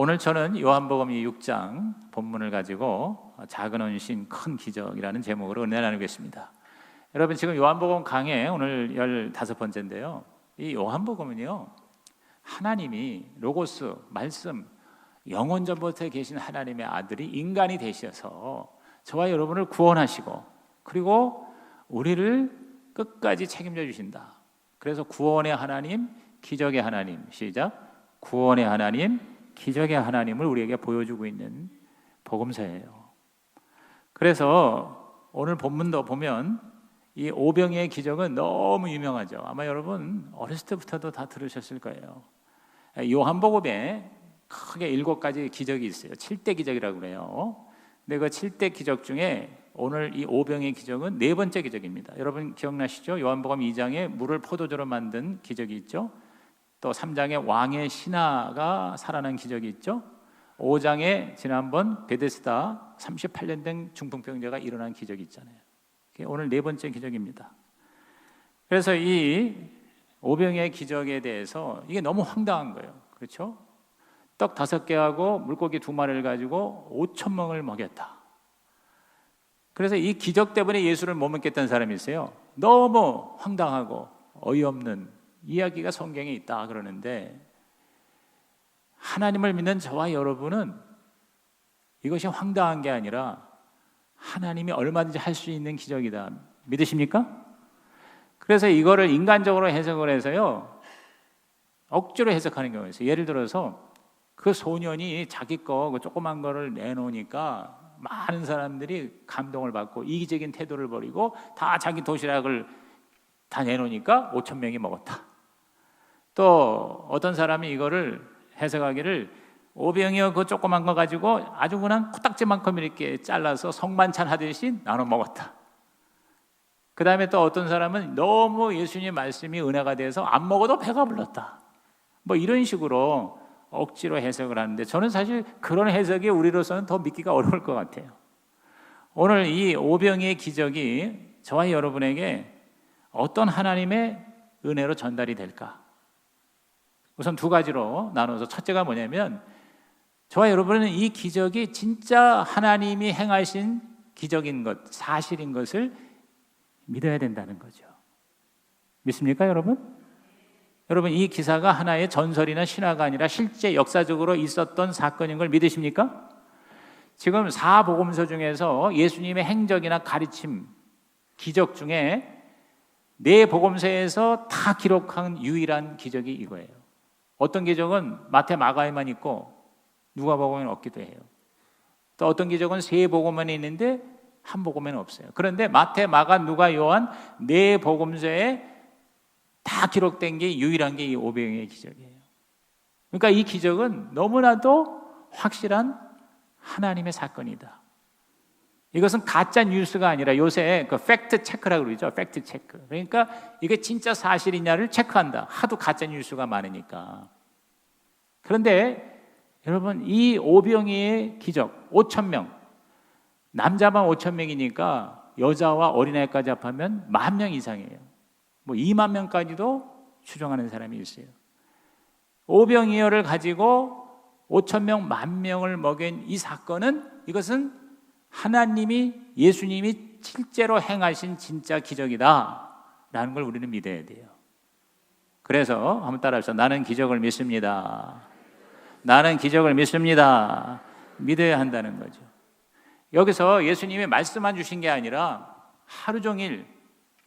오늘 저는 요한복음 6장 본문을 가지고 작은 헌신 큰 기적이라는 제목으로 은혜 나누겠습니다. 여러분, 지금 요한복음 강해 오늘 15번째인데요. 이 요한복음은요, 하나님이 로고스, 말씀, 영원 전부터 계신 하나님의 아들이 인간이 되셔서 저와 여러분을 구원하시고, 그리고 우리를 끝까지 책임져 주신다. 그래서 구원의 하나님, 기적의 하나님, 시작. 구원의 하나님, 기적의 하나님을 우리에게 보여주고 있는 복음서예요. 그래서 오늘 본문도 보면 이 오병이의 기적은 너무 유명하죠. 아마 여러분 어렸을 때부터도 다 들으셨을 거예요. 요한복음에 크게 7가지 기적이 있어요. 7대 기적이라고 그래요. 근데 그 7대 기적 중에 오늘 이 오병이의 기적은 4번째 기적입니다. 여러분 기억나시죠? 요한복음 2장에 물을 포도주로 만든 기적이 있죠. 또 3장에 왕의 신하가 살아난 기적이 있죠. 5장에 지난번 베데스다 38년 된 중풍병자가 일어난 기적이 있잖아요. 오늘 4번째 기적입니다. 그래서 이 오병이의 기적에 대해서 이게 너무 황당한 거예요. 그렇죠? 떡 5개하고 물고기 2마리를 가지고 5,000명을 먹였다. 그래서 이 기적 때문에 예수를 못 믿겠다는 사람이 있어요. 너무 황당하고 어이없는 이야기가 성경에 있다 그러는데, 하나님을 믿는 저와 여러분은 이것이 황당한 게 아니라 하나님이 얼마든지 할 수 있는 기적이다. 믿으십니까? 그래서 이거를 인간적으로 해석을 해서요, 억지로 해석하는 경우가 있어요. 예를 들어서 그 소년이 자기 거 그 조그만 거를 내놓으니까 많은 사람들이 감동을 받고 이기적인 태도를 버리고 다 자기 도시락을 다 내놓으니까 5,000명이 먹었다. 또 어떤 사람이 이거를 해석하기를 오병이어 그 조그만 거 가지고 아주 그냥 코딱지만큼 이렇게 잘라서 성만찬 하듯이 나눠 먹었다. 그 다음에 또 어떤 사람은 너무 예수님 말씀이 은혜가 돼서 안 먹어도 배가 불렀다. 뭐 이런 식으로 억지로 해석을 하는데, 저는 사실 그런 해석이 우리로서는 더 믿기가 어려울 것 같아요. 오늘 이 오병이의 기적이 저와 여러분에게 어떤 하나님의 은혜로 전달이 될까? 우선 2가지로 나눠서, 첫째가 뭐냐면 저와 여러분은 이 기적이 진짜 하나님이 행하신 기적인 것, 사실인 것을 믿어야 된다는 거죠. 믿습니까, 여러분? 여러분, 이 기사가 하나의 전설이나 신화가 아니라 실제 역사적으로 있었던 사건인 걸 믿으십니까? 지금 4복음서 중에서 예수님의 행적이나 가르침, 기적 중에 4복음서에서 다 기록한 유일한 기적이 이거예요. 어떤 기적은 마태, 마가에만 있고 누가복음에는 없기도 해요. 또 어떤 기적은 3복음에는 있는데 1복음에는 없어요. 그런데 마태, 마가, 누가, 요한 4복음서에 다 기록된 게 유일한 게 이 오병이의 기적이에요. 그러니까 이 기적은 너무나도 확실한 하나님의 사건이다. 이것은 가짜 뉴스가 아니라 요새 그 팩트 체크라고 그러죠. 팩트 체크. 그러니까 이게 진짜 사실이냐를 체크한다. 하도 가짜 뉴스가 많으니까. 그런데 여러분, 이 오병이의 기적 5,000명, 남자만 5,000명이니까 여자와 어린아이까지 합하면 10,000명 이상이에요. 뭐 20,000명까지도 추정하는 사람이 있어요. 오병이어를 가지고 5,000명, 10,000명을 먹인 이 사건은, 이것은 하나님이, 예수님이 실제로 행하신 진짜 기적이다 라는 걸 우리는 믿어야 돼요. 그래서 한번 따라합시다. 나는 기적을 믿습니다. 나는 기적을 믿습니다. 믿어야 한다는 거죠. 여기서 예수님이 말씀만 주신 게 아니라 하루 종일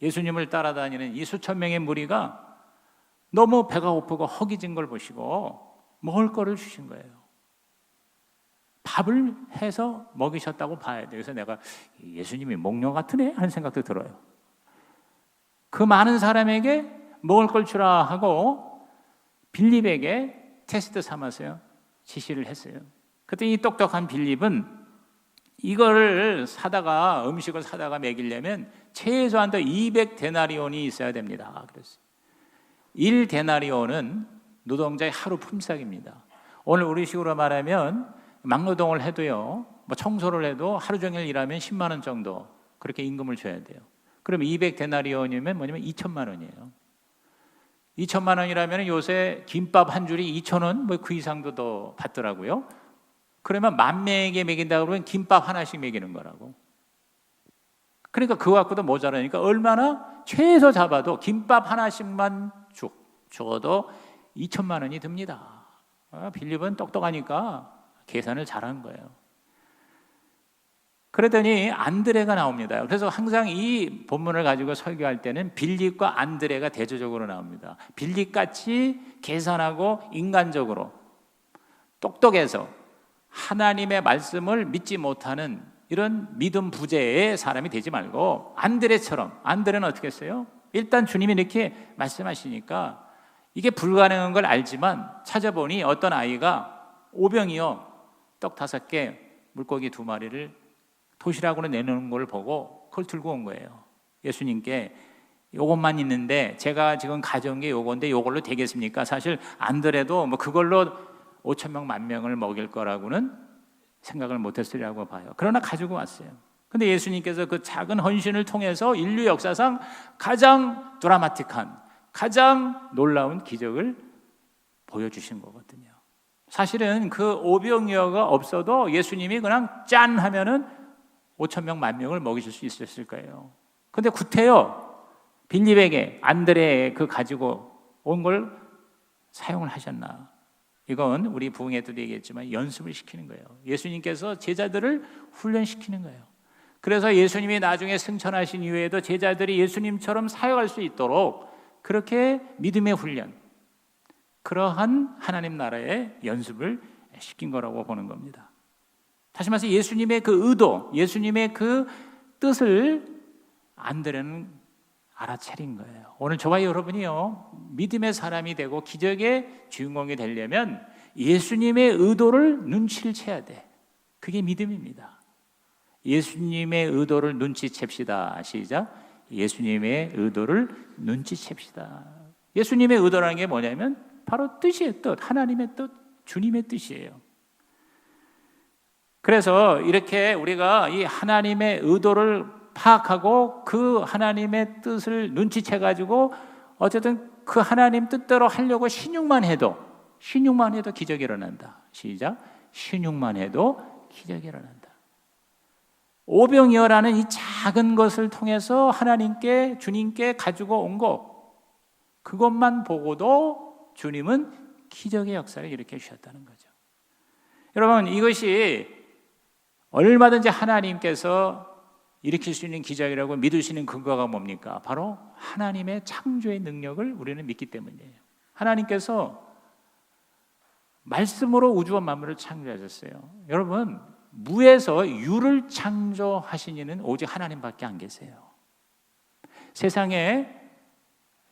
예수님을 따라다니는 이 수천 명의 무리가 너무 배가 고프고 허기진 걸 보시고 먹을 거를 주신 거예요. 밥을 해서 먹이셨다고 봐야 돼요. 그래서 내가 예수님이 목련 같으네 하는 생각도 들어요. 그 많은 사람에게 먹을 걸 주라 하고 빌립에게 테스트 삼아서요, 지시를 했어요. 그때 이 똑똑한 빌립은 이거를 사다가, 음식을 사다가 먹이려면 최소한도 200데나리온이 있어야 됩니다. 그랬어요. 1데나리온은 노동자의 하루 품삯입니다. 오늘 우리식으로 말하면 막노동을 해도요, 뭐 청소를 해도 하루 종일 일하면 10만 원 정도 그렇게 임금을 줘야 돼요. 그럼 200데나리온이면 뭐냐면 2천만 원이에요. 2천만 원이라면 요새 김밥 한 줄이 2천 원, 뭐 그 이상도 더 받더라고요. 그러면 10,000명에게 먹인다 그러면 김밥 하나씩 먹이는 거라고. 그러니까 그거 갖고도 모자라니까 얼마나 최소 잡아도 김밥 하나씩만 줘도 2천만 원이 듭니다. 빌립은 똑똑하니까 계산을 잘한 거예요. 그러더니 안드레가 나옵니다. 그래서 항상 이 본문을 가지고 설교할 때는 빌립과 안드레가 대조적으로 나옵니다. 빌립같이 계산하고 인간적으로 똑똑해서 하나님의 말씀을 믿지 못하는 이런 믿음 부재의 사람이 되지 말고 안드레처럼, 안드레는 어떻게 했어요? 일단 주님이 이렇게 말씀하시니까 이게 불가능한 걸 알지만 찾아보니 어떤 아이가 오병이어 떡 5개, 물고기 2마리를 도시락으로 내놓는 걸 보고 그걸 들고 온 거예요. 예수님께 요것만 있는데 제가 지금 가져온 게 요건데 요걸로 되겠습니까? 사실 안드레도 뭐 그걸로 5,000명, 10,000명을 먹일 거라고는 생각을 못했으리라고 봐요. 그러나 가지고 왔어요. 근데 예수님께서 그 작은 헌신을 통해서 인류 역사상 가장 드라마틱한, 가장 놀라운 기적을 보여주신 거거든요. 사실은 그 오병이어가 없어도 예수님이 그냥 짠 하면은 5,000명, 10,000명을 먹이실 수 있었을 거예요. 근데 구태여 빌립에게 안드레 그 가지고 온 걸 사용을 하셨나? 이건 우리 부흥회도 얘기했지만 연습을 시키는 거예요. 예수님께서 제자들을 훈련시키는 거예요. 그래서 예수님이 나중에 승천하신 이후에도 제자들이 예수님처럼 사역할 수 있도록 그렇게 믿음의 훈련, 그러한 하나님 나라의 연습을 시킨 거라고 보는 겁니다. 다시 말해서 예수님의 그 의도, 예수님의 그 뜻을 안드레는 알아차린 거예요. 오늘 저와 여러분이요, 믿음의 사람이 되고 기적의 주인공이 되려면 예수님의 의도를 눈치를 채야 돼. 그게 믿음입니다. 예수님의 의도를 눈치챕시다. 시작. 예수님의 의도를 눈치챕시다. 예수님의 의도라는 게 뭐냐면 바로 뜻이에요. 뜻. 하나님의 뜻, 주님의 뜻이에요. 그래서 이렇게 우리가 이 하나님의 의도를 파악하고 그 하나님의 뜻을 눈치채가지고 어쨌든 그 하나님 뜻대로 하려고 신용만 해도 기적이 일어난다. 시작. 신용만 해도 기적이 일어난다. 오병이어라는 이 작은 것을 통해서 하나님께, 주님께 가지고 온 것, 그것만 보고도 주님은 기적의 역사를 일으켜 주셨다는 거죠. 여러분, 이것이 얼마든지 하나님께서 일으킬 수 있는 기적이라고 믿으시는 근거가 뭡니까? 바로 하나님의 창조의 능력을 우리는 믿기 때문이에요. 하나님께서 말씀으로 우주와 만물을 창조하셨어요. 여러분, 무에서 유를 창조하신 이는 오직 하나님밖에 안 계세요. 세상에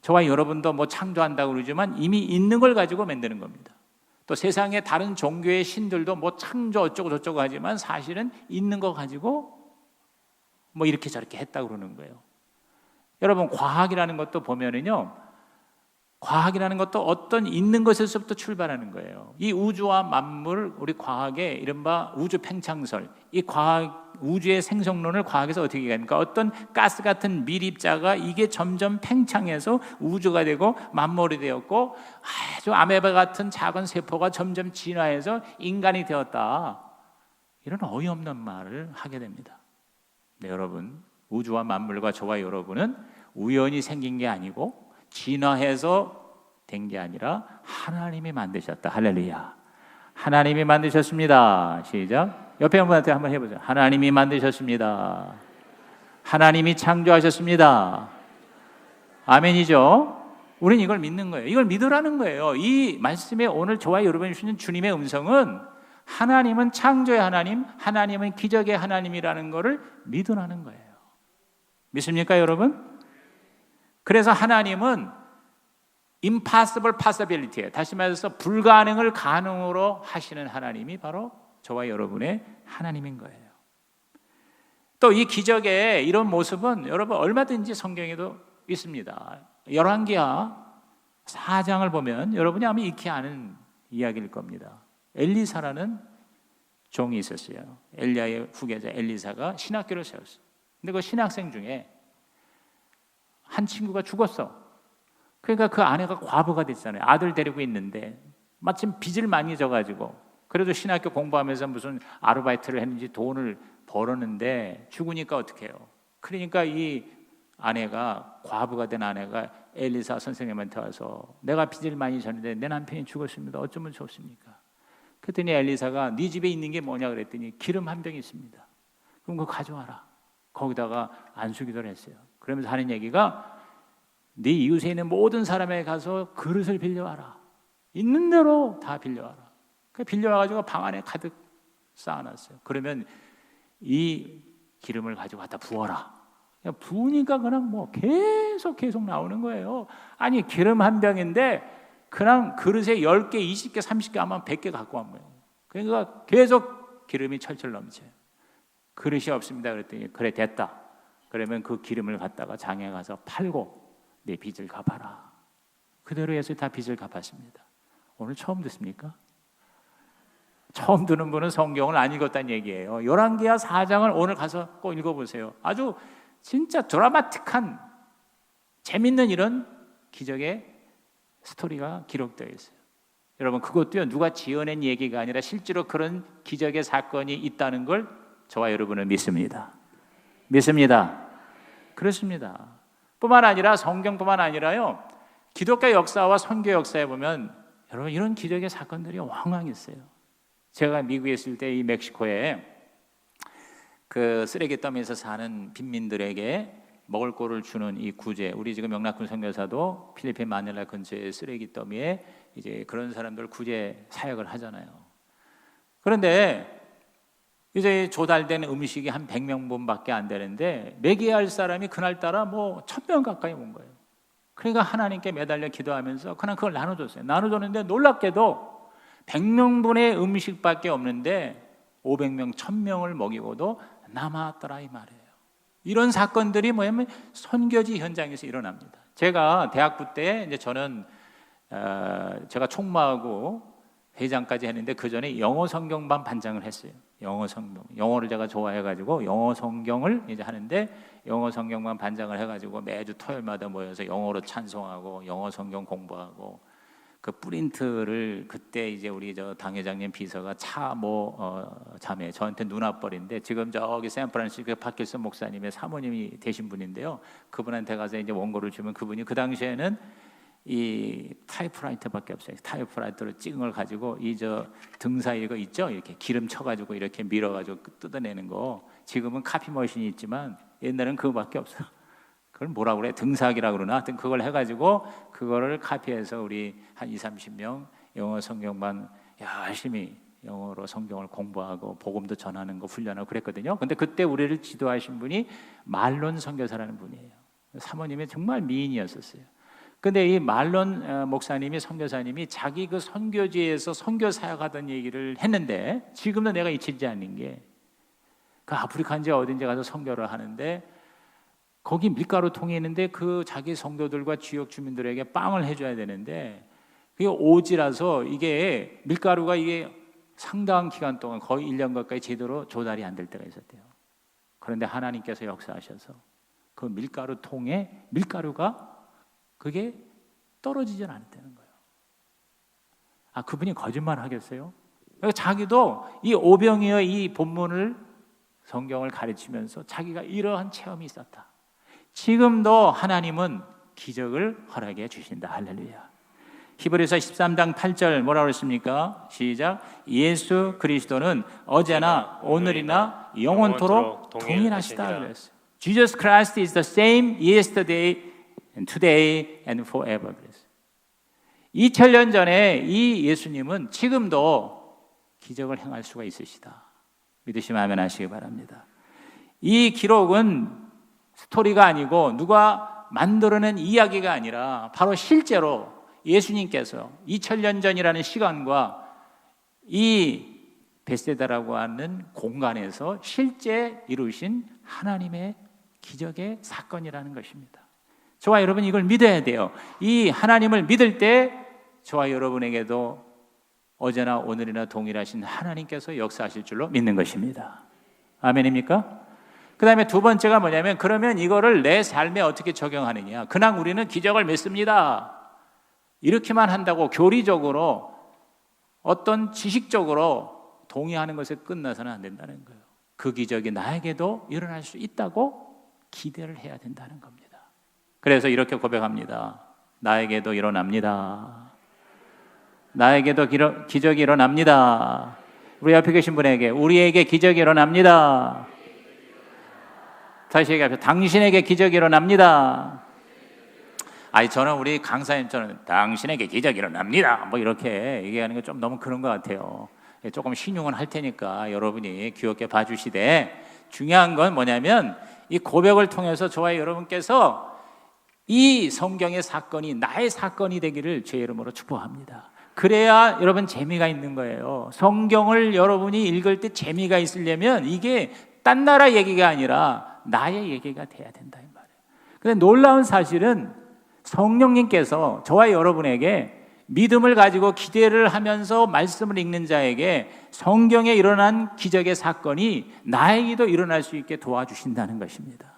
저와 여러분도 뭐 창조한다고 그러지만 이미 있는 걸 가지고 만드는 겁니다. 또 세상의 다른 종교의 신들도 뭐 창조 어쩌고 저쩌고 하지만 사실은 있는 거 가지고 뭐 이렇게 저렇게 했다고 그러는 거예요. 여러분, 과학이라는 것도 보면은요, 과학이라는 것도 어떤 있는 것에서부터 출발하는 거예요. 이 우주와 만물, 우리 과학의 이른바 우주 팽창설, 이 과학, 우주의 생성론을 과학에서 어떻게 얘기합니까? 어떤 가스 같은 밀입자가 이게 점점 팽창해서 우주가 되고 만물이 되었고 아주 아메바 같은 작은 세포가 점점 진화해서 인간이 되었다. 이런 어이없는 말을 하게 됩니다. 네, 여러분, 우주와 만물과 저와 여러분은 우연히 생긴 게 아니고 진화해서 된 게 아니라 하나님이 만드셨다. 할렐루야. 하나님이 만드셨습니다. 시작. 옆에 분한테 한번 해보죠. 하나님이 만드셨습니다. 하나님이 창조하셨습니다. 아멘이죠. 우리는 이걸 믿는 거예요. 이걸 믿으라는 거예요. 이 말씀에 오늘 저와 여러분이 주시는 주님의 음성은 하나님은 창조의 하나님, 하나님은 기적의 하나님이라는 것을 믿으라는 거예요. 믿습니까, 여러분? 그래서 하나님은 impossible possibility예요. 다시 말해서 불가능을 가능으로 하시는 하나님이 바로 저와 여러분의 하나님인 거예요. 또 이 기적의 이런 모습은 여러분 얼마든지 성경에도 있습니다. 열왕기하 4장을 보면 여러분이 아마 익히 아는 이야기일 겁니다. 엘리사라는 종이 있었어요. 엘리야의 후계자 엘리사가 신학교를 세웠어요. 근데 그 신학생 중에 한 친구가 죽었어. 그러니까 그 아내가 과부가 됐잖아요. 아들 데리고 있는데 마침 빚을 많이 져가지고 그래도 신학교 공부하면서 무슨 아르바이트를 했는지 돈을 벌었는데 죽으니까 어떡해요? 그러니까 이 아내가, 과부가 된 아내가 엘리사 선생님한테 와서 내가 빚을 많이 졌는데 내 남편이 죽었습니다. 어쩌면 좋습니까? 그랬더니 엘리사가 네 집에 있는 게 뭐냐 그랬더니 기름 한 병 있습니다. 그럼 그거 가져와라. 거기다가 안수기도를 했어요. 그러면서 하는 얘기가 네 이웃에 있는 모든 사람에게 가서 그릇을 빌려와라. 있는 대로 다 빌려와라. 빌려와가지고 방 안에 가득 쌓아놨어요. 그러면 이 기름을 가지고 갖다 부어라. 부으니까 그냥 뭐 계속 나오는 거예요. 아니 기름 한 병인데 그냥 그릇에 10개, 20개, 30개 아마 100개 갖고 온 거예요. 그러니까 계속 기름이 철철 넘쳐요. 그릇이 없습니다. 그랬더니 그래 됐다. 그러면 그 기름을 갖다가 장에 가서 팔고 내 빚을 갚아라. 그대로 해서 다 빚을 갚았습니다. 오늘 처음 듣습니까? 처음 듣는 분은 성경을 안 읽었다는 얘기예요. 열왕기하 4장을 오늘 가서 꼭 읽어보세요. 아주 진짜 드라마틱한 재밌는 이런 기적의 스토리가 기록되어 있어요. 여러분 그것도요 누가 지어낸 얘기가 아니라 실제로 그런 기적의 사건이 있다는 걸 저와 여러분은 믿습니다. 믿습니다. 그렇습니다. 뿐만 아니라 성경뿐만 아니라요 기독교 역사와 선교 역사에 보면 여러분 이런 기적의 사건들이 왕왕 있어요. 제가 미국에 있을 때 이 멕시코에 그 쓰레기 더미에서 사는 빈민들에게 먹을 거를 주는 이 구제, 우리 지금 명락군 선교사도 필리핀 마닐라 근처의 쓰레기 더미에 이제 그런 사람들 구제 사역을 하잖아요. 그런데 이제 조달된 음식이 한 100명분밖에 안 되는데 먹여야 할 사람이 그날따라 뭐 1000명 가까이 온 거예요. 그러니까 하나님께 매달려 기도하면서 그냥 그걸 나눠줬어요. 나눠줬는데 놀랍게도 100명분의 음식밖에 없는데 500명, 1000명을 먹이고도 남았더라 이 말이에요. 이런 사건들이 뭐냐면 선교지 현장에서 일어납니다. 제가 대학부 때 이제 저는 제가 총무하고 회장까지 했는데 그 전에 영어 성경반 반장을 했어요. 영어 성경, 영어를 제가 좋아해가지고 영어 성경을 이제 하는데 영어 성경반 반장을 해가지고 매주 토요일마다 모여서 영어로 찬송하고 영어 성경 공부하고 그 프린트를 그때 이제 우리 저 당회장님 비서가 자매 저한테 누나뻘인데 지금 저기 샌프란시스코 파킬슨 목사님의 사모님이 되신 분인데요. 그분한테 가서 이제 원고를 주면 그분이 그 당시에는 이 타이프라이터밖에 없어요. 타이프라이터로 찍은 걸 가지고 이 저 등사 이거 있죠? 이렇게 기름 쳐가지고 이렇게 밀어가지고 뜯어내는 거. 지금은 카피 머신이 있지만 옛날에는 그거밖에 없어요. 그걸 뭐라 그래? 등사기라고 그러나 하여튼 그걸 해가지고 그거를 카피해서 우리 한 20-30명 영어 성경반 열심히 영어로 성경을 공부하고 복음도 전하는 거 훈련하고 그랬거든요. 근데 그때 우리를 지도하신 분이 말론 선교사라는 분이에요. 사모님이 정말 미인이었었어요. 근데 이 말론 목사님이 선교사님이 자기 그 선교지에서 선교 사역하던 얘기를 했는데 지금도 내가 잊히지 않는 게 그 아프리카인지 어딘지 가서 선교를 하는데 거기 밀가루 통이 있는데 그 자기 성도들과 지역 주민들에게 빵을 해줘야 되는데 그게 오지라서 이게 밀가루가 이게 상당한 기간 동안 거의 1년 가까이 제대로 조달이 안 될 때가 있었대요. 그런데 하나님께서 역사하셔서 그 밀가루 통에 밀가루가 그게 떨어지질 않았다는 거예요. 아, 그분이 거짓말 하겠어요? 자기도 이 오병이어 이 본문을 성경을 가르치면서 자기가 이러한 체험이 있었다. 지금도 하나님은 기적을 허락해 주신다. 할렐루야. 히브리서 13장 8절 뭐라고 했습니까? 시작. 예수 그리스도는 어제나 오늘이나 영원토록 동일하시다 그랬어요. Jesus Christ is the same yesterday and today and forever. 2000년 전에 이 예수님은 지금도 기적을 행할 수가 있으시다. 믿으시면 아멘 하시기 바랍니다. 이 기록은 스토리가 아니고 누가 만들어낸 이야기가 아니라 바로 실제로 예수님께서 2000년 전이라는 시간과 이 베세다라고 하는 공간에서 실제 이루신 하나님의 기적의 사건이라는 것입니다. 저와 여러분 이걸 믿어야 돼요. 이 하나님을 믿을 때 저와 여러분에게도 어제나 오늘이나 동일하신 하나님께서 역사하실 줄로 믿는 것입니다. 아멘입니까? 그 다음에 두 번째가 뭐냐면 그러면 이거를 내 삶에 어떻게 적용하느냐. 그냥 우리는 기적을 믿습니다. 이렇게만 한다고 교리적으로 어떤 지식적으로 동의하는 것에 끝나서는 안 된다는 거예요. 그 기적이 나에게도 일어날 수 있다고 기대를 해야 된다는 겁니다. 그래서 이렇게 고백합니다. 나에게도 일어납니다. 나에게도 기적이 일어납니다. 우리 옆에 계신 분에게 우리에게 기적이 일어납니다. 다시 얘기합시다. 당신에게 기적이 일어납니다. 아니 저는 우리 강사님처럼 당신에게 기적이 일어납니다 뭐 이렇게 얘기하는 게 좀 너무 그런 것 같아요. 조금 신용은 할 테니까 여러분이 귀엽게 봐주시되, 중요한 건 뭐냐면 이 고백을 통해서 저와 여러분께서 이 성경의 사건이 나의 사건이 되기를 주의 이름으로 축복합니다. 그래야 여러분 재미가 있는 거예요. 성경을 여러분이 읽을 때 재미가 있으려면 이게 딴 나라 얘기가 아니라 나의 얘기가 돼야 된다 이 말이에요. 근데 놀라운 사실은 성령님께서 저와 여러분에게 믿음을 가지고 기대를 하면서 말씀을 읽는 자에게 성경에 일어난 기적의 사건이 나에게도 일어날 수 있게 도와주신다는 것입니다.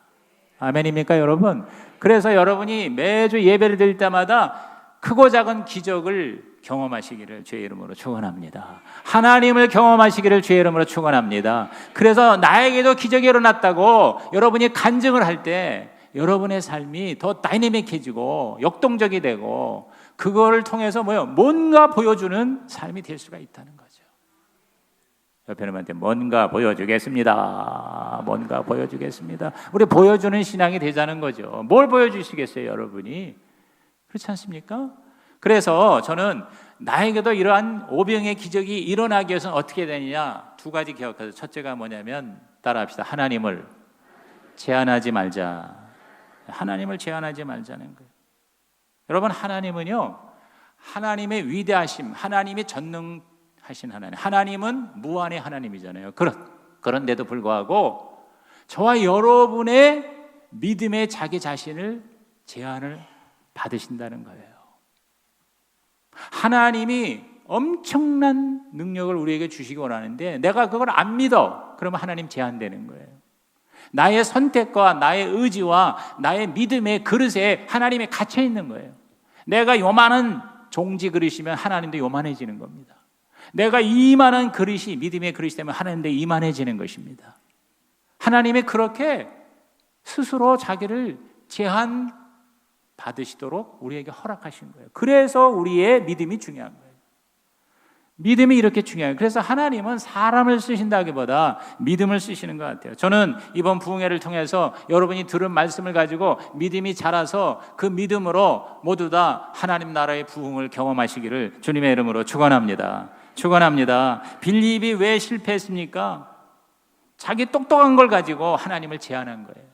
아멘입니까 여러분? 그래서 여러분이 매주 예배를 드릴 때마다 크고 작은 기적을 경험하시기를 주의 이름으로 축원합니다. 하나님을 경험하시기를 주의 이름으로 축원합니다. 그래서 나에게도 기적이 일어났다고 여러분이 간증을 할 때 여러분의 삶이 더 다이내믹해지고 역동적이 되고 그거를 통해서 뭔가 보여주는 삶이 될 수가 있다는 거죠. 옆에 놈한테 뭔가 보여주겠습니다. 뭔가 보여주겠습니다. 우리 보여주는 신앙이 되자는 거죠. 뭘 보여주시겠어요 여러분이? 그렇지 않습니까? 그래서 저는 나에게도 이러한 오병의 기적이 일어나기 위해서는 어떻게 되느냐, 두 가지 기억하세요. 첫째가 뭐냐면 따라합시다. 하나님을 제한하지 말자. 하나님을 제한하지 말자는 거예요. 여러분 하나님은요, 하나님의 위대하심, 하나님의 전능하신 하나님, 하나님은 무한의 하나님이잖아요. 그런데도 불구하고 저와 여러분의 믿음의 자기 자신을 제한을 받으신다는 거예요. 하나님이 엄청난 능력을 우리에게 주시기 원하는데 내가 그걸 안 믿어. 그러면 하나님 제한되는 거예요. 나의 선택과 나의 의지와 나의 믿음의 그릇에 하나님이 갇혀 있는 거예요. 내가 요만한 종지 그릇이면 하나님도 요만해지는 겁니다. 내가 이만한 그릇이 믿음의 그릇이 되면 하나님도 이만해지는 것입니다. 하나님이 그렇게 스스로 자기를 제한 받으시도록 우리에게 허락하신 거예요. 그래서 우리의 믿음이 중요한 거예요. 믿음이 이렇게 중요해요. 그래서 하나님은 사람을 쓰신다기보다 믿음을 쓰시는 것 같아요. 저는 이번 부흥회를 통해서 여러분이 들은 말씀을 가지고 믿음이 자라서 그 믿음으로 모두 다 하나님 나라의 부흥을 경험하시기를 주님의 이름으로 축원합니다. 축원합니다. 빌립이 왜 실패했습니까? 자기 똑똑한 걸 가지고 하나님을 제한한 거예요.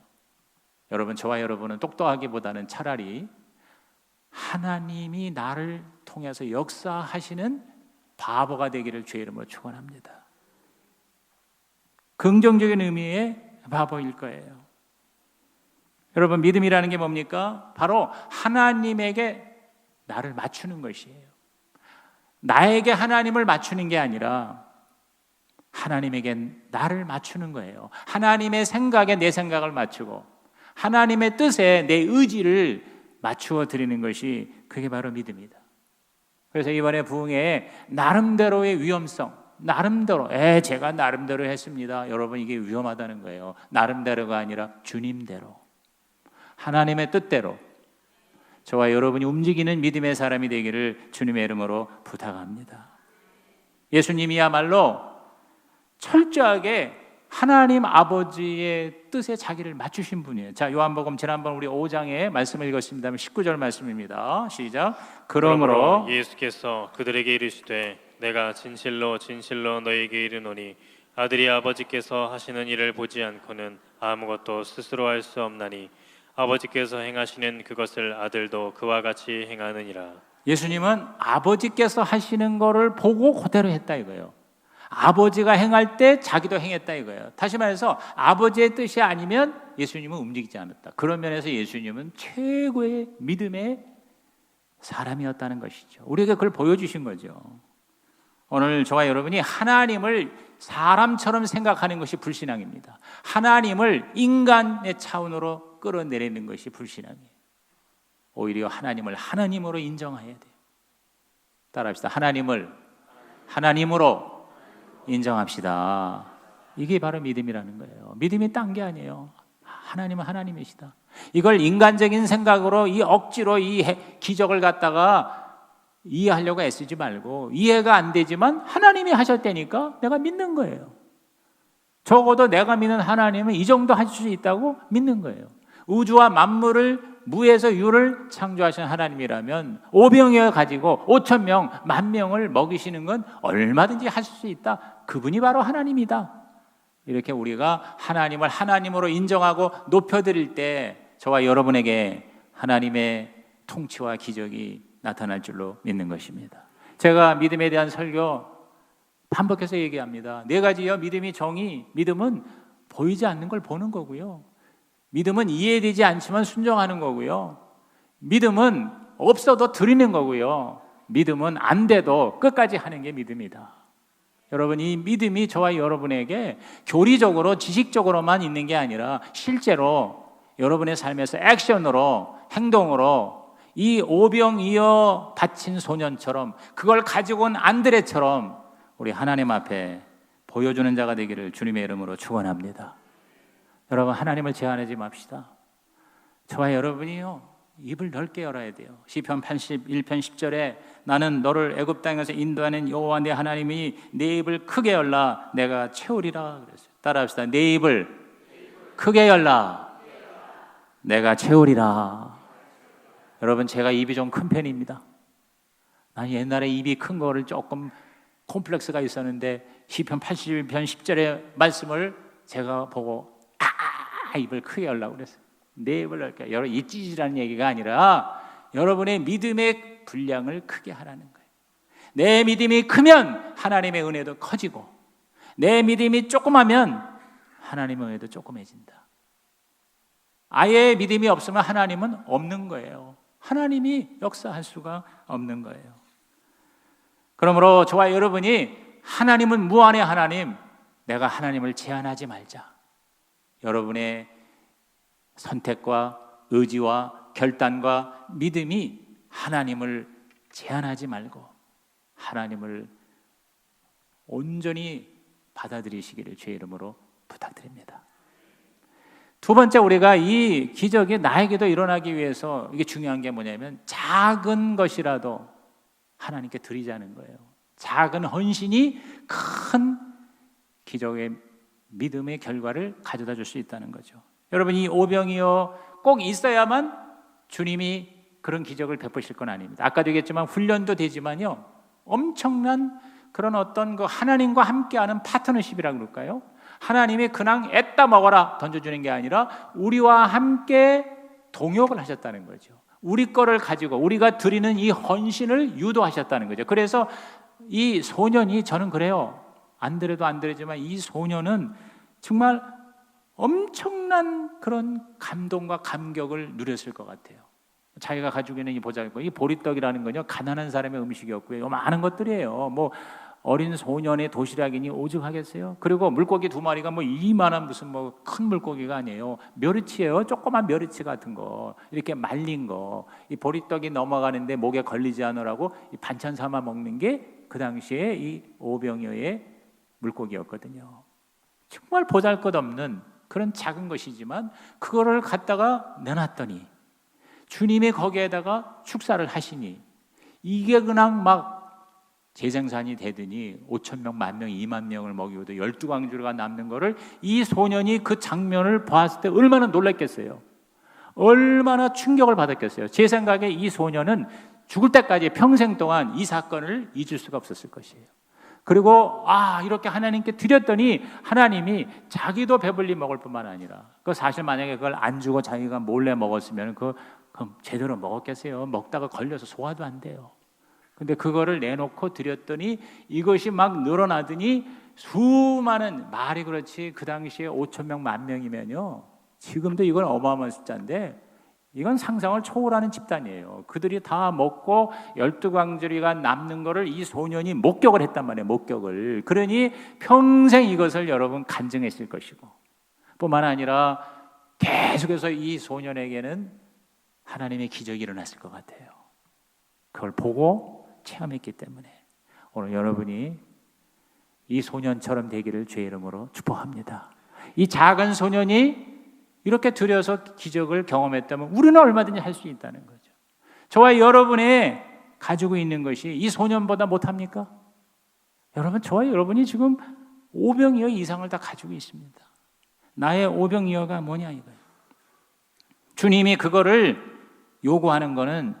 여러분, 저와 여러분은 똑똑하기보다는 차라리 하나님이 나를 통해서 역사하시는 바보가 되기를 주의 이름으로 축원합니다. 긍정적인 의미의 바보일 거예요. 여러분, 믿음이라는 게 뭡니까? 바로 하나님에게 나를 맞추는 것이에요. 나에게 하나님을 맞추는 게 아니라 하나님에게 나를 맞추는 거예요. 하나님의 생각에 내 생각을 맞추고 하나님의 뜻에 내 의지를 맞추어 드리는 것이 그게 바로 믿음이다. 그래서 이번에 부흥회에 나름대로의 위험성, 나름대로, 제가 나름대로 했습니다. 여러분, 이게 위험하다는 거예요. 나름대로가 아니라 주님대로, 하나님의 뜻대로 저와 여러분이 움직이는 믿음의 사람이 되기를 주님의 이름으로 부탁합니다. 예수님이야말로 철저하게 하나님 아버지의 뜻에 자기를 맞추신 분이에요. 자, 요한복음 지난번 우리 5장에 말씀을 읽었습니다. 19절 말씀입니다. 시작. 그러므로 예수께서 그들에게 이르시되 내가 진실로 진실로 너희에게 이르노니 아들이 아버지께서 하시는 일을 보지 않고는 아무것도 스스로 할 수 없나니 아버지께서 행하시는 그것을 아들도 그와 같이 행하느니라. 예수님은 아버지께서 하시는 거를 보고 그대로 했다 이거예요. 아버지가 행할 때 자기도 행했다 이거예요. 다시 말해서 아버지의 뜻이 아니면 예수님은 움직이지 않았다. 그런 면에서 예수님은 최고의 믿음의 사람이었다는 것이죠. 우리에게 그걸 보여주신 거죠. 오늘 저와 여러분이 하나님을 사람처럼 생각하는 것이 불신앙입니다. 하나님을 인간의 차원으로 끌어내리는 것이 불신앙이에요. 오히려 하나님을 하나님으로 인정해야 돼요. 따라합시다. 하나님을 하나님으로 인정합시다. 이게 바로 믿음이라는 거예요. 믿음이 딴 게 아니에요. 하나님은 하나님이시다. 이걸 인간적인 생각으로 이 억지로 이 기적을 갖다가 이해하려고 애쓰지 말고, 이해가 안 되지만 하나님이 하셨다니까 내가 믿는 거예요. 적어도 내가 믿는 하나님은 이 정도 하실 수 있다고 믿는 거예요. 우주와 만물을 무에서 유를 창조하신 하나님이라면 오병이어 가지고 5,000명, 10,000명을 먹이시는 건 얼마든지 하실 수 있다. 그분이 바로 하나님이다. 이렇게 우리가 하나님을 하나님으로 인정하고 높여드릴 때 저와 여러분에게 하나님의 통치와 기적이 나타날 줄로 믿는 것입니다. 제가 믿음에 대한 설교 반복해서 얘기합니다. 4가지요. 믿음이 정의, 믿음은 보이지 않는 걸 보는 거고요. 믿음은 이해되지 않지만 순종하는 거고요. 믿음은 없어도 드리는 거고요. 믿음은 안 돼도 끝까지 하는 게 믿음이다. 여러분, 이 믿음이 저와 여러분에게 교리적으로 지식적으로만 있는 게 아니라 실제로 여러분의 삶에서 액션으로, 행동으로 이 오병이어 다친 소년처럼, 그걸 가지고 온 안드레처럼 우리 하나님 앞에 보여주는 자가 되기를 주님의 이름으로 축원합니다. 여러분, 하나님을 제한하지 맙시다. 저와 여러분이요, 입을 넓게 열어야 돼요. 시편 81편 10절에 나는 너를 애굽 땅에서 인도하는 여호와 내 하나님이 내 입을 크게 열라 내가 채우리라 그랬어요. 따라합시다. 내 입을 크게 열라 내가 채우리라. 여러분, 제가 입이 좀 큰 편입니다. 난 옛날에 입이 큰 거를 조금 콤플렉스가 있었는데 시편 81편 10절의 말씀을 제가 보고 입을 크게 열라고 그랬어요. 내 입을 넓게. 여러분, 입 찢으라는 얘기가 아니라 여러분의 믿음의 분량을 크게 하라는 거예요. 내 믿음이 크면 하나님의 은혜도 커지고, 내 믿음이 조그마면 하나님의 은혜도 조그매진다. 아예 믿음이 없으면 하나님은 없는 거예요. 하나님이 역사할 수가 없는 거예요. 그러므로 저와 여러분이 하나님은 무한의 하나님, 내가 하나님을 제한하지 말자. 여러분의 선택과 의지와 결단과 믿음이 하나님을 제한하지 말고 하나님을 온전히 받아들이시기를 주의 이름으로 부탁드립니다. 두 번째, 우리가 이 기적이 나에게도 일어나기 위해서 이게 중요한 게 뭐냐면 작은 것이라도 하나님께 드리자는 거예요. 작은 헌신이 큰 기적의 믿음의 결과를 가져다 줄 수 있다는 거죠. 여러분, 이 오병이어 꼭 있어야만 주님이 그런 기적을 베푸실 건 아닙니다. 아까도 얘기했지만 훈련도 되지만요, 엄청난 그런 어떤 그 하나님과 함께하는 파트너십이라고 그럴까요? 하나님이 그냥 애따 먹어라 던져주는 게 아니라 우리와 함께 동역을 하셨다는 거죠. 우리 거를 가지고 우리가 드리는 이 헌신을 유도하셨다는 거죠. 그래서 이 소년이, 저는 그래요. 안 드려도 안 드리지만 이 소년은 정말 엄청난 그런 감동과 감격을 누렸을 것 같아요. 자기가 가지고 있는 이 보자기고, 이 보리떡이라는 건요, 가난한 사람의 음식이었고요, 많은 것들이에요. 뭐 어린 소년의 도시락이니 오죽하겠어요. 그리고 물고기 2마리가 뭐 이만한 무슨 뭐 큰 물고기가 아니에요. 멸치예요. 조그만 멸치 같은 거, 이렇게 말린 거. 이 보리떡이 넘어가는데 목에 걸리지 않으라고 이 반찬 삼아 먹는 게 그 당시에 이 오병이어의 물고기였거든요. 정말 보잘것없는 그런 작은 것이지만 그거를 갖다가 내놨더니 주님이 거기에다가 축사를 하시니 이게 그냥 막 재생산이 되더니 5,000명, 10,000명, 20,000명을 먹이고도 12광주가 남는 거를 이 소년이 그 장면을 봤을 때 얼마나 놀랐겠어요. 얼마나 충격을 받았겠어요. 제 생각에 이 소년은 죽을 때까지 평생 동안 이 사건을 잊을 수가 없었을 것이에요. 그리고 이렇게 하나님께 드렸더니 하나님이 자기도 배불리 먹을 뿐만 아니라, 그 사실 만약에 그걸 안 주고 자기가 몰래 먹었으면 그럼 제대로 먹었겠어요. 먹다가 걸려서 소화도 안 돼요. 근데 그거를 내놓고 드렸더니 이것이 막 늘어나더니 수많은, 말이 그렇지 그 당시에 5,000명, 10,000명이면요, 지금도 이건 어마어마한 숫자인데 이건 상상을 초월하는 집단이에요. 그들이 다 먹고 12광주리가 남는 거를 이 소년이 목격을 했단 말이에요. 목격을. 그러니 평생 이것을 여러분 간증했을 것이고, 뿐만 아니라 계속해서 이 소년에게는 하나님의 기적이 일어났을 것 같아요. 그걸 보고 체험했기 때문에 오늘 여러분이 이 소년처럼 되기를 주의 이름으로 축복합니다. 이 작은 소년이 이렇게 들여서 기적을 경험했다면 우리는 얼마든지 할 수 있다는 거죠. 저와 여러분이 가지고 있는 것이 이 소년보다 못합니까? 여러분, 저와 여러분이 지금 오병이어 이상을 다 가지고 있습니다. 나의 오병이어가 뭐냐 이거예요. 주님이 그거를 요구하는 거는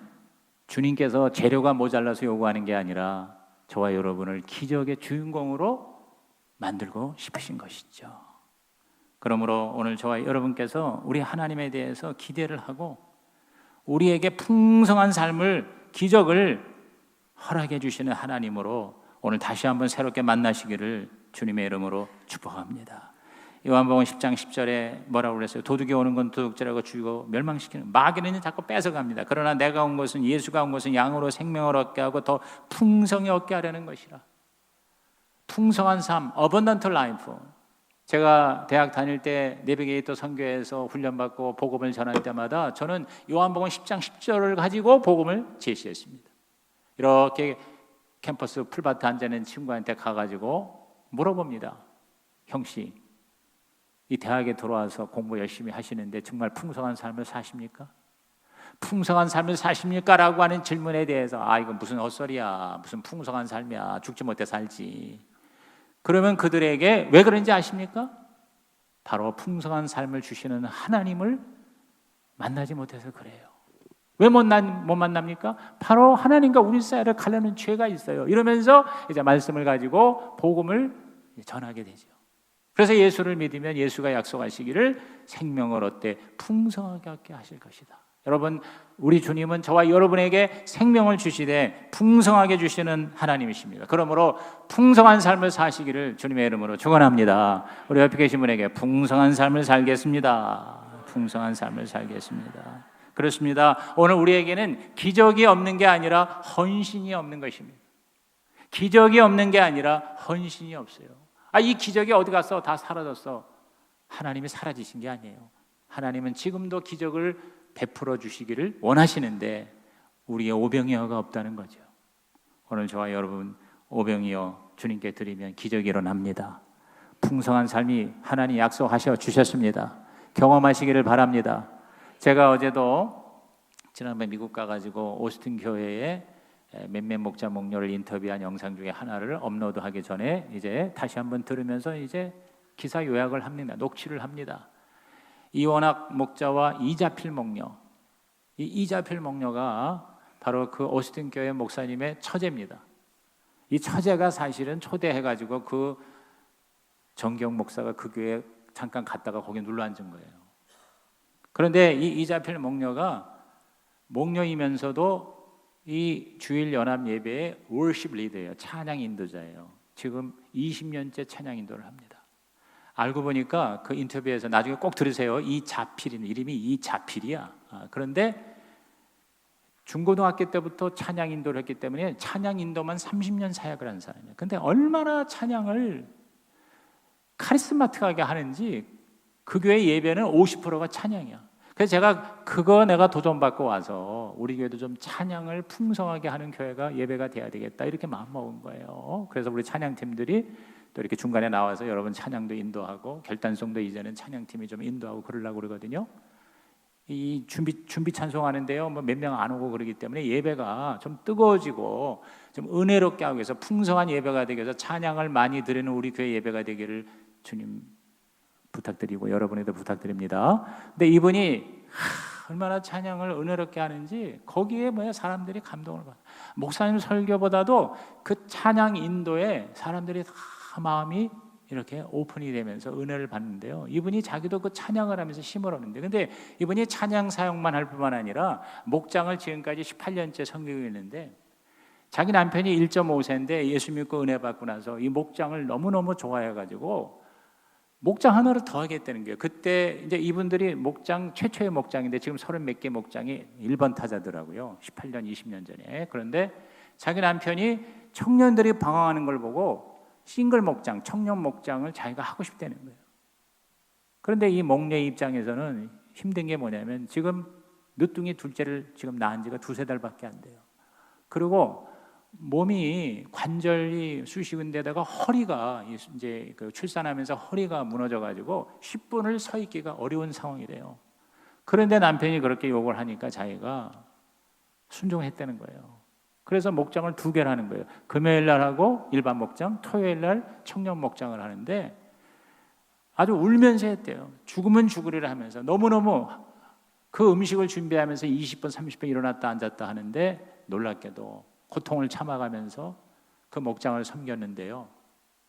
주님께서 재료가 모자라서 요구하는 게 아니라 저와 여러분을 기적의 주인공으로 만들고 싶으신 것이죠. 그러므로 오늘 저와 여러분께서 우리 하나님에 대해서 기대를 하고 우리에게 풍성한 삶을, 기적을 허락해 주시는 하나님으로 오늘 다시 한번 새롭게 만나시기를 주님의 이름으로 축복합니다. 요한복음 10장 10절에 뭐라고 그랬어요? 도둑이 오는 건 도둑질하고 죽이고 멸망시키는, 마귀는 자꾸 뺏어갑니다. 그러나 내가 온 것은, 예수가 온 것은 양으로 생명을 얻게 하고 더 풍성히 얻게 하려는 것이라. 풍성한 삶, abundant life. 제가 대학 다닐 때 내비게이터 선교에서 훈련받고 복음을 전할 때마다 저는 요한복음 10장 10절을 가지고 복음을 제시했습니다. 이렇게 캠퍼스 풀밭에 앉아있는 친구한테 가가지고 물어봅니다. 형씨, 이 대학에 들어와서 공부 열심히 하시는데 정말 풍성한 삶을 사십니까? 풍성한 삶을 사십니까? 라고 하는 질문에 대해서 이건 무슨 헛소리야, 무슨 풍성한 삶이야, 죽지 못해 살지. 그러면 그들에게 왜 그런지 아십니까? 바로 풍성한 삶을 주시는 하나님을 만나지 못해서 그래요. 왜 못 만납니까? 바로 하나님과 우리 사이를 가르는 죄가 있어요. 이러면서 이제 말씀을 가지고 복음을 전하게 되죠. 그래서 예수를 믿으면 예수가 약속하시기를 생명을 얻되 풍성하게 얻게 하실 것이다. 여러분, 우리 주님은 저와 여러분에게 생명을 주시되 풍성하게 주시는 하나님이십니다. 그러므로 풍성한 삶을 사시기를 주님의 이름으로 축원합니다. 우리 옆에 계신 분에게 풍성한 삶을 살겠습니다. 풍성한 삶을 살겠습니다. 그렇습니다. 오늘 우리에게는 기적이 없는 게 아니라 헌신이 없는 것입니다. 기적이 없는 게 아니라 헌신이 없어요. 이 기적이 어디 갔어? 다 사라졌어. 하나님이 사라지신 게 아니에요. 하나님은 지금도 기적을 베풀어 주시기를 원하시는데 우리의 오병이어가 없다는 거죠. 오늘 저와 여러분 오병이어 주님께 드리면 기적이 일어납니다. 풍성한 삶이 하나님 약속하셔 주셨습니다. 경험하시기를 바랍니다. 제가 어제도 지난번에 미국 가가지고 오스틴 교회에 몇몇 목자 목녀를 인터뷰한 영상 중에 하나를 업로드하기 전에 이제 다시 한번 들으면서 이제 기사 요약을 합니다. 녹취를 합니다. 이원학 목자와 이자필 목녀, 이 이자필 목녀가 바로 그 오스틴 교회 목사님의 처제입니다. 이 처제가 사실은 초대해가지고 그 정경 목사가 그 교회에 잠깐 갔다가 거기 눌러 앉은 거예요. 그런데 이 이자필 목녀가 목녀이면서도 이 주일 연합 예배의 월십 리더예요. 찬양 인도자예요. 지금 20년째 찬양 인도를 합니다. 알고 보니까 그 인터뷰에서 나중에 꼭 들으세요. 이자필인 이름이 이자필이야. 그런데 중고등학교 때부터 찬양 인도를 했기 때문에 찬양 인도만 30년 사역을 한 사람이에요. 근데 얼마나 찬양을 카리스마틱하게 하는지 그 교회 예배는 50%가 찬양이야. 그래서 제가 내가 도전받고 와서 우리 교회도 좀 찬양을 풍성하게 하는 교회가 예배가 돼야 되겠다 이렇게 마음먹은 거예요. 그래서 우리 찬양팀들이 또 이렇게 중간에 나와서 여러분 찬양도 인도하고 결단송도 이제는 찬양팀이 좀 인도하고 그러려고 그러거든요. 이 준비 찬송하는데요, 뭐 몇 명 안 오고 그러기 때문에 예배가 좀 뜨거워지고 좀 은혜롭게 하기 위해서 풍성한 예배가 되기 위해서 찬양을 많이 드리는 우리 교회 예배가 되기를 주님 부탁드리고 여러분에도 부탁드립니다. 근데 이분이 얼마나 찬양을 은혜롭게 하는지 거기에 사람들이 감동을 받아요. 목사님 설교보다도 그 찬양 인도에 사람들이 다 마음이 이렇게 오픈이 되면서 은혜를 받는데요. 이분이 자기도 그 찬양을 하면서 힘을 얻는데, 근데 이분이 찬양 사역만 할 뿐만 아니라 목장을 지금까지 18년째 섬기고 자기 남편이 1.5세인데 예수 믿고 은혜 받고 나서 이 목장을 너무너무 좋아해가지고 목장 하나를 더 하겠다는 거예요. 그때 이제 이분들이 목장 최초의 목장인데 지금 30몇 개 목장이 1번 타자더라고요. 18년, 20년 전에. 그런데 자기 남편이 청년들이 방황하는 걸 보고 싱글 목장, 청년 목장을 자기가 하고 싶다는 거예요. 그런데 이 목녀 입장에서는 힘든 게 뭐냐면 지금 늦둥이 둘째를 지금 낳은 지가 2-3달밖에 안 돼요. 그리고 몸이 관절이 쑤시는 데다가 허리가 이제 그 출산하면서 허리가 무너져 가지고 10분을 서 있기가 어려운 상황이래요. 그런데 남편이 그렇게 욕을 하니까 자기가 순종했다는 거예요. 그래서 목장을 2개를 하는 거예요. 금요일 날 하고 일반 목장, 토요일 날 청년 목장을 하는데 아주 울면서 했대요. 죽으면 죽으리라 하면서 너무너무 그 음식을 준비하면서 20분, 30분 일어났다 앉았다 하는데 놀랍게도 고통을 참아가면서 그 목장을 섬겼는데요.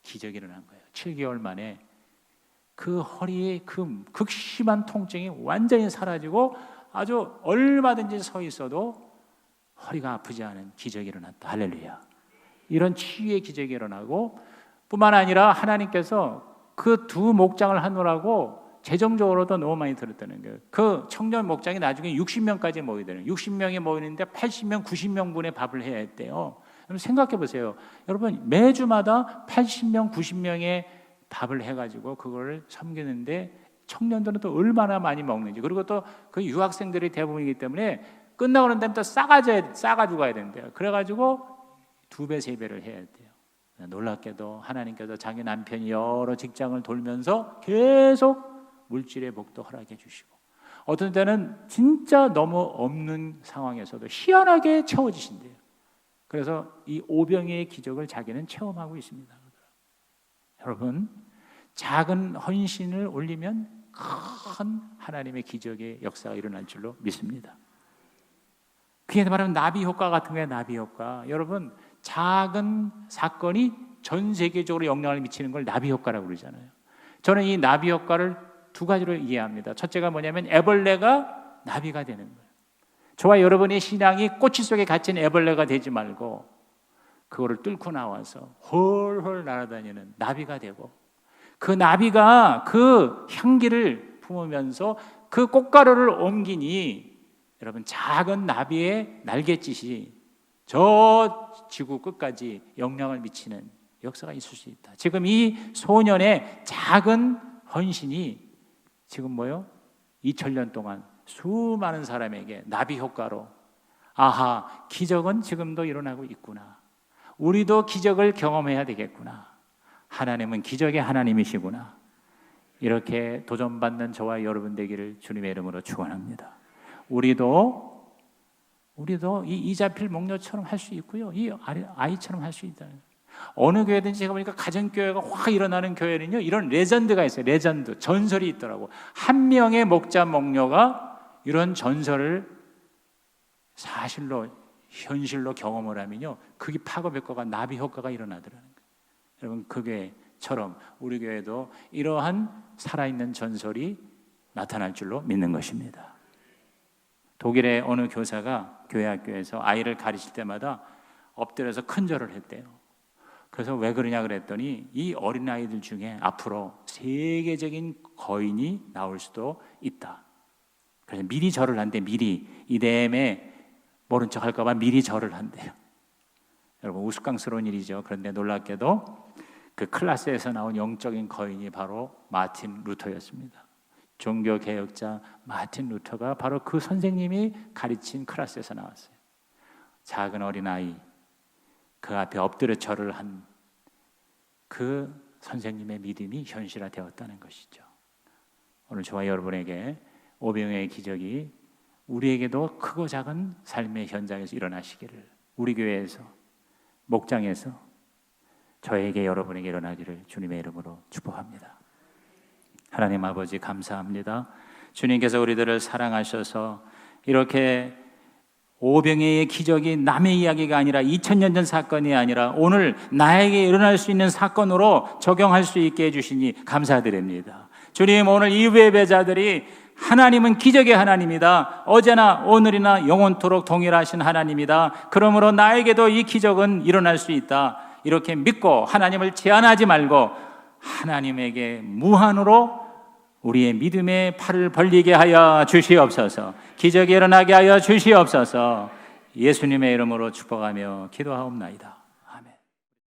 기적이 일어난 거예요. 7개월 만에 그 허리의 그 극심한 통증이 완전히 사라지고 아주 얼마든지 서 있어도 허리가 아프지 않은 기적이 일어났다. 할렐루야. 이런 치유의 기적이 일어나고 뿐만 아니라 하나님께서 그 2 목장을 하느라고 재정적으로도 너무 많이 들었다는 거예요. 그 청년 목장이 나중에 60명까지 모이게 되는 60명이 모이는데 80명, 90명분의 밥을 해야 했대요. 여러분 생각해 보세요. 여러분 매주마다 80명, 90명의 밥을 해가지고 그걸 섬기는데 청년들은 또 얼마나 많이 먹는지, 그리고 또 그 유학생들이 대부분이기 때문에 끝나고 난 다음에 또 싸가지고 가야 된대요. 그래가지고 2배, 3배를 해야 돼요. 놀랍게도 하나님께서 자기 남편이 여러 직장을 돌면서 계속 물질의 복도 허락해 주시고 어떤 때는 진짜 너무 없는 상황에서도 희한하게 채워지신대요. 그래서 이 오병이의 기적을 자기는 체험하고 있습니다. 여러분, 작은 헌신을 올리면 큰 하나님의 기적의 역사가 일어날 줄로 믿습니다. 그게 말하면 나비 효과 같은 거예요. 나비 효과. 여러분, 작은 사건이 전 세계적으로 영향을 미치는 걸 나비 효과라고 그러잖아요. 저는 이 나비 효과를 2가지로 이해합니다. 첫째가 뭐냐면 애벌레가 나비가 되는 거예요. 저와 여러분의 신앙이 꼬치 속에 갇힌 애벌레가 되지 말고 그거를 뚫고 나와서 홀홀 날아다니는 나비가 되고, 그 나비가 그 향기를 품으면서 그 꽃가루를 옮기니 여러분 작은 나비의 날갯짓이 저 지구 끝까지 영향을 미치는 역사가 있을 수 있다. 지금 이 소년의 작은 헌신이 지금 뭐요? 2000년 동안 수많은 사람에게 나비 효과로 아하, 기적은 지금도 일어나고 있구나. 우리도 기적을 경험해야 되겠구나. 하나님은 기적의 하나님이시구나. 이렇게 도전받는 저와 여러분 되기를 주님의 이름으로 축원합니다. 우리도 이 이자필 목녀처럼 할 수 있고요. 이 아이처럼 할 수 있다. 어느 교회든지 제가 보니까 가정교회가 확 일어나는 교회는요, 이런 레전드가 있어요. 레전드, 전설이 있더라고. 한 명의 목자 목녀가 이런 전설을 사실로 현실로 경험을 하면요, 그게 파급 효과가, 나비 효과가 일어나더라는 거예요. 여러분, 그 교회처럼 우리 교회도 이러한 살아있는 전설이 나타날 줄로 믿는 것입니다. 독일의 어느 교사가 교회 학교에서 아이를 가르칠 때마다 엎드려서 큰절을 했대요. 그래서 왜 그러냐 그랬더니 이 어린아이들 중에 앞으로 세계적인 거인이 나올 수도 있다. 그래서 미리 절을 한대. 미리 이 다음에 모른 척 할까 봐 미리 절을 한대요. 여러분, 우스꽝스러운 일이죠. 그런데 놀랍게도 그 클라스에서 나온 영적인 거인이 바로 마틴 루터였습니다. 종교개혁자 마틴 루터가 바로 그 선생님이 가르친 클래스에서 나왔어요. 작은 어린아이, 그 앞에 엎드려 절을 한 그 선생님의 믿음이 현실화되었다는 것이죠. 오늘 저와 여러분에게 오병이의 기적이 우리에게도 크고 작은 삶의 현장에서 일어나시기를, 우리 교회에서, 목장에서 저에게, 여러분에게 일어나기를 주님의 이름으로 축복합니다. 하나님 아버지, 감사합니다. 주님께서 우리들을 사랑하셔서 이렇게 오병이의 기적이 남의 이야기가 아니라 2000년 전 사건이 아니라 오늘 나에게 일어날 수 있는 사건으로 적용할 수 있게 해주시니 감사드립니다. 주님, 오늘 이 예배자들이 하나님은 기적의 하나님이다. 어제나 오늘이나 영원토록 동일하신 하나님이다. 그러므로 나에게도 이 기적은 일어날 수 있다. 이렇게 믿고 하나님을 제한하지 말고 하나님에게 무한으로 우리의 믿음의 팔을 벌리게 하여 주시옵소서. 기적이 일어나게 하여 주시옵소서. 예수님의 이름으로 축복하며 기도하옵나이다.